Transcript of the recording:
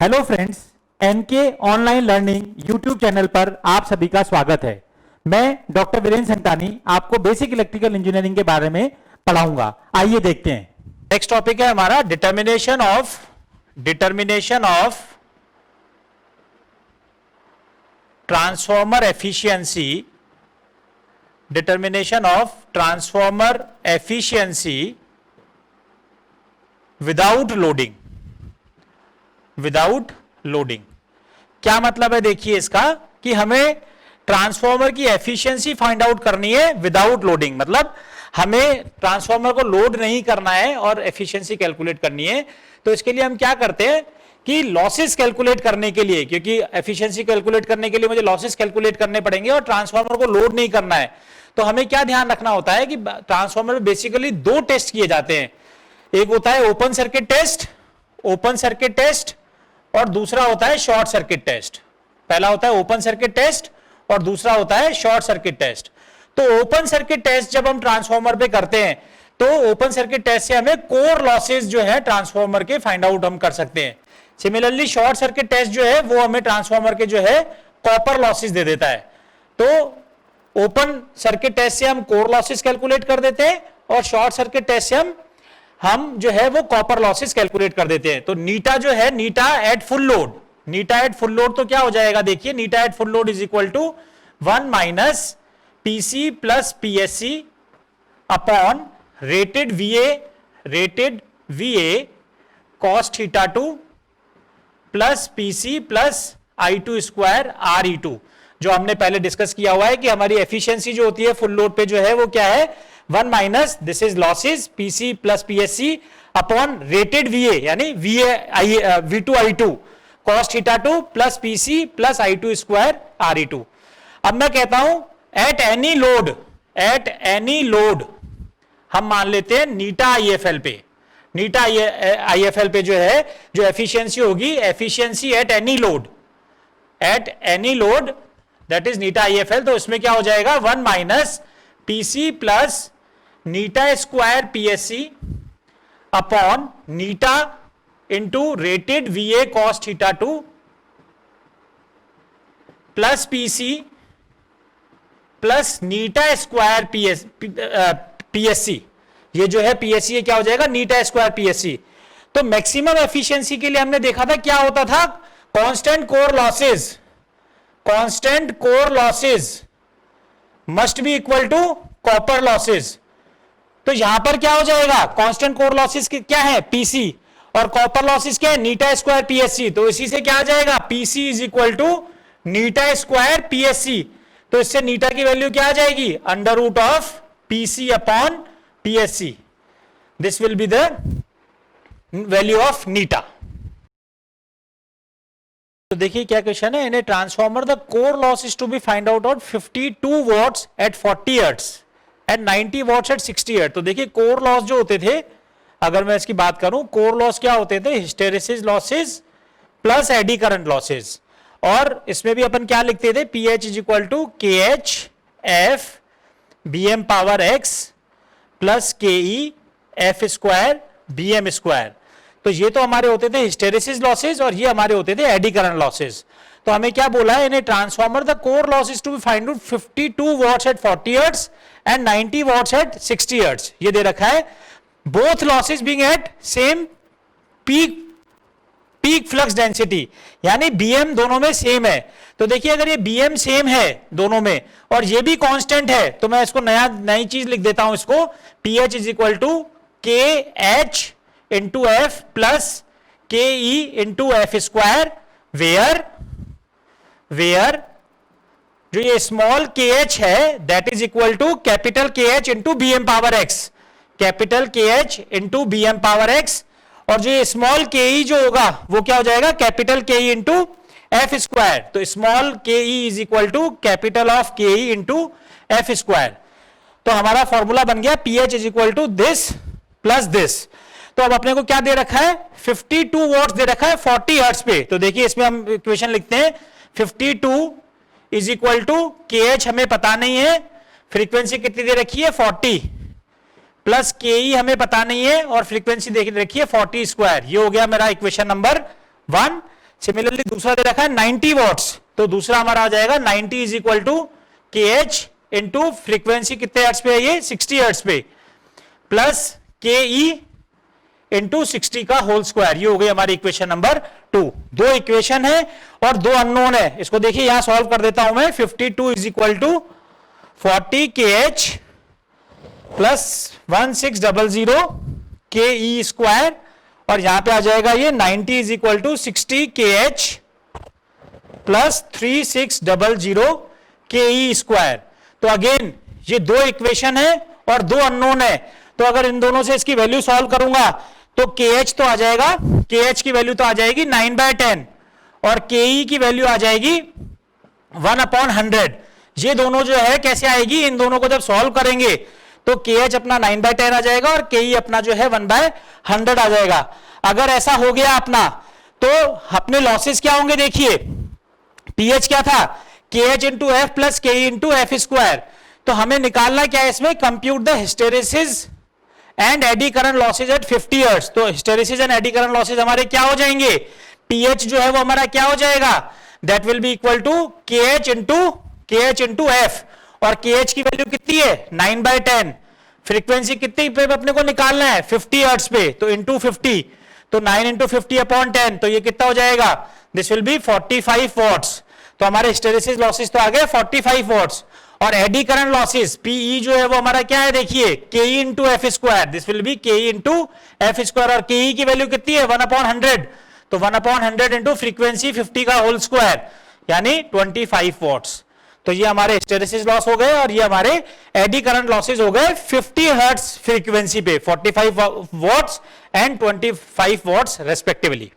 Hello friends, NK online learning YouTube channel पर आप सभी का स्वागत है। मैं डॉक्टर वीरेंद्र संतानी आपको बेसिक इलेक्ट्रिकल इंजीनियरिंग के बारे में पढ़ाऊंगा। आइए देखते हैं। नेक्स्ट टॉपिक है हमारा determination of transformer efficiency. Determination of transformer efficiency without loading. क्या मतलब है? देखिए इसका कि हमें ट्रांसफॉर्मर की एफिशिएंसी फाइंड आउट करनी है विदाउट लोडिंग। मतलब हमें ट्रांसफॉर्मर को लोड नहीं करना है और एफिशिएंसी कैलकुलेट करनी है। तो इसके लिए हम क्या करते हैं कि लॉसेस कैलकुलेट करने के लिए, क्योंकि एफिशिएंसी कैलकुलेट करने के लिए मुझे लॉसेस कैलकुलेट करने पड़ेंगे और ट्रांसफॉर्मर को लोड नहीं करना है, तो हमें क्या ध्यान रखना होता है कि ट्रांसफॉर्मर में बेसिकली दो टेस्ट किए जाते हैं। एक होता है ओपन सर्किट टेस्ट और दूसरा होता है शॉर्ट सर्किट टेस्ट। पहला होता है ओपन सर्किट टेस्ट और दूसरा होता है शॉर्ट सर्किट टेस्ट। तो ओपन सर्किट टेस्ट जब हम ट्रांसफॉर्मर पे करते हैं तो ओपन सर्किट टेस्ट से हमें कोर लॉसेस जो है ट्रांसफॉर्मर के फाइंड आउट हम कर सकते हैं। सिमिलरली शॉर्ट सर्किट टेस्ट जो है वो हमें ट्रांसफॉर्मर के जो है कॉपर लॉसेस दे देता है। तो ओपन सर्किट टेस्ट से हम कोर लॉसेस कैलकुलेट कर देते हैं और शॉर्ट सर्किट टेस्ट से हम जो है वो कॉपर लॉसेस कैलकुलेट कर देते हैं। तो नीटा जो है, नीटा एट फुल लोड तो क्या हो जाएगा? देखिए नीटा at full load is equal to 1 minus PC plus PSC upon rated VA cos theta 2 plus PC plus I2 square RE2, जो हमने पहले डिस्कस किया हुआ है कि हमारी एफिशिएंसी जो होती है फुल लोड पे जो है वो क्या है? 1 minus this is losses PC plus PSC upon rated वीए यानी V2 I2 cos theta 2 plus PC plus I2 square RE2। अब मैं कहता हूं एट एनी लोड हम मान लेते हैं नीटा IFL पे जो है जो एफिशिएंसी होगी, efficiency at any load that is नीटा IFL। तो इसमें क्या हो जाएगा? 1 माइनस पीसी प्लस नीटा स्क्वायर पीएससी अपॉन नीटा into rated VA cos theta 2 plus PC plus नीटा स्क्वायर पीएससी। ये जो है पीएससी ये क्या हो जाएगा? नीटा स्क्वायर पीएससी। तो मैक्सिमम एफिशिएंसी के लिए हमने देखा था क्या होता था? Constant core losses must be equal to copper losses. तो यहां पर क्या हो जाएगा? कांस्टेंट कोर लॉसेस क्या है? पीसी, और कॉपर लॉसेस क्या है? नीटा स्क्वायर पीएससी। तो इसी से क्या आ जाएगा? पीसी इज इक्वल टू नीटा स्क्वायर पीएससी। तो इससे नीटा की वैल्यू क्या आ जाएगी? Under root of PC upon PSC. This will be the value of नीटा। तो देखिए क्या क्वेश्चन है। In a transformer the core loss is to be find out of 52 watts at 40 hertz and 90 watts at 60 hertz. तो देखिए core loss जो होते थे, अगर मैं इसकी बात करूं, कोर लॉस क्या होते थे? Hysteresis losses plus eddy current losses. और इसमें भी अपन क्या लिखते थे? PH is equal to K H F BM power X plus K E F square BM square. तो ये तो हमारे होते थे हिस्टेरेसिस लॉसेस और ये हमारे होते थे एडी करंट लॉसेस। तो हमें क्या बोला है? In a transformer the core loss is to be find out 52 watts at 40 hertz and 90 watts at 60 hertz. ये दे रखा है। Both losses being at same peak flux density, यानी बीएम दोनों में सेम है। तो देखिए अगर ये बीएम सेम है दोनों में और ये भी कांस्टेंट है, तो मैं इसको नई चीज लिख देता हूं इसको। PH is equal to K H into F plus K E into F square, where जो ये स्मॉल के एच है that is equal to capital K H into BM power X, capital K H into BM power X. और जो ये small K ई जो होगा वो क्या हो जाएगा? Capital K E into F square. तो small K E is equal to capital of K E into F square. तो हमारा फॉर्मूला बन गया pH is equal to this plus this. तो अब अपने को क्या दे रखा है? 52 वॉट्स दे रखा है 40 हर्ट्ज पे। तो देखिए इसमें हम इक्वेशन लिखते हैं 52 is equal to K H हमें पता नहीं है, फ्रीक्वेंसी कितनी दे रखी है? 40 प्लस के ई हमें पता नहीं है और फ्रीक्वेंसी देख रखी है 40 स्क्वायर। ये हो गया मेरा इक्वेशन नंबर 1। सिमिलरली दूसरा दे रखा है 90 वॉट्स, तो दूसरा हमारा आ जाएगा 90 is equal to K H into frequency कितने हर्ट्ज पे है ये 60 हर्ट्ज पे, प्लस के ई इंटू 60 का होल स्क्वायर। ये हो गई हमारी इक्वेशन नंबर 2। दो इक्वेशन है और दो अननोन है। इसको देखिए यहां सॉल्व कर देता हूं मैं। 52 इज इक्वल टू 40 के एच प्लस 1600 के ई स्क्वायर, और यहां पे आ जाएगा ये 90 इज इक्वल टू 60 के एच प्लस 3600 के ई स्क्वायर। तो अगेन ये दो इक्वेशन है और दो अननोन है, तो अगर इन दोनों से इसकी वैल्यू सॉल्व करूंगा तो के एच तो आ जाएगा, के एच की वैल्यू तो आ जाएगी 9/10 और के ई की वैल्यू आ जाएगी 1/100। ये दोनों जो है कैसे आएगी, इन दोनों को जब सॉल्व करेंगे तो के एच अपना 9/10 आ जाएगा और के ई अपना जो है 1/100 आ जाएगा। अगर ऐसा हो गया अपना तो अपने लॉसेस क्या होंगे, देखिए पीएच क्या था, के H into F plus K E into F square. तो हमें निकालना क्या है इसमें, compute the hysteresis and eddy current losses at 50 hertz. तो hysteresis and eddy current losses हमारे क्या हो जाएंगे, पीएच जो है वो हमारा क्या हो जाएगा, that will be equal to K H into F, और के एच की वैल्यू कितनी है 9/10, फ्रीक्वेंसी कितनी पे अपने को निकालना है 50 हर्ट्ज पे, तो इंटू 50, तो 9 इंटू 50/10, तो ये कितना हो जाएगा, दिस विल बी 45 वॉट्स। तो हमारे हिस्टेरेसिस लॉसेस तो आ गए 45 वॉट्स, और एडी करंट लॉसेस पीई जो है वो हमारा क्या है, देखिए के E into F square, this will B के ई इंटू एफ स्क्वायर, और के ई की वैल्यू कितनी है 1/100, तो 1/100 इंटू फ्रीक्वेंसी 50 का होल स्क्वायर यानी 25 वॉट्स। तो ये हमारे हिस्टेरेसिस लॉस हो गए और ये हमारे एडी करंट लॉसेस हो गए 50 हर्ट्ज फ्रीक्वेंसी पे, 45 वॉट्स एंड 25 वॉट्स रेस्पेक्टिवली।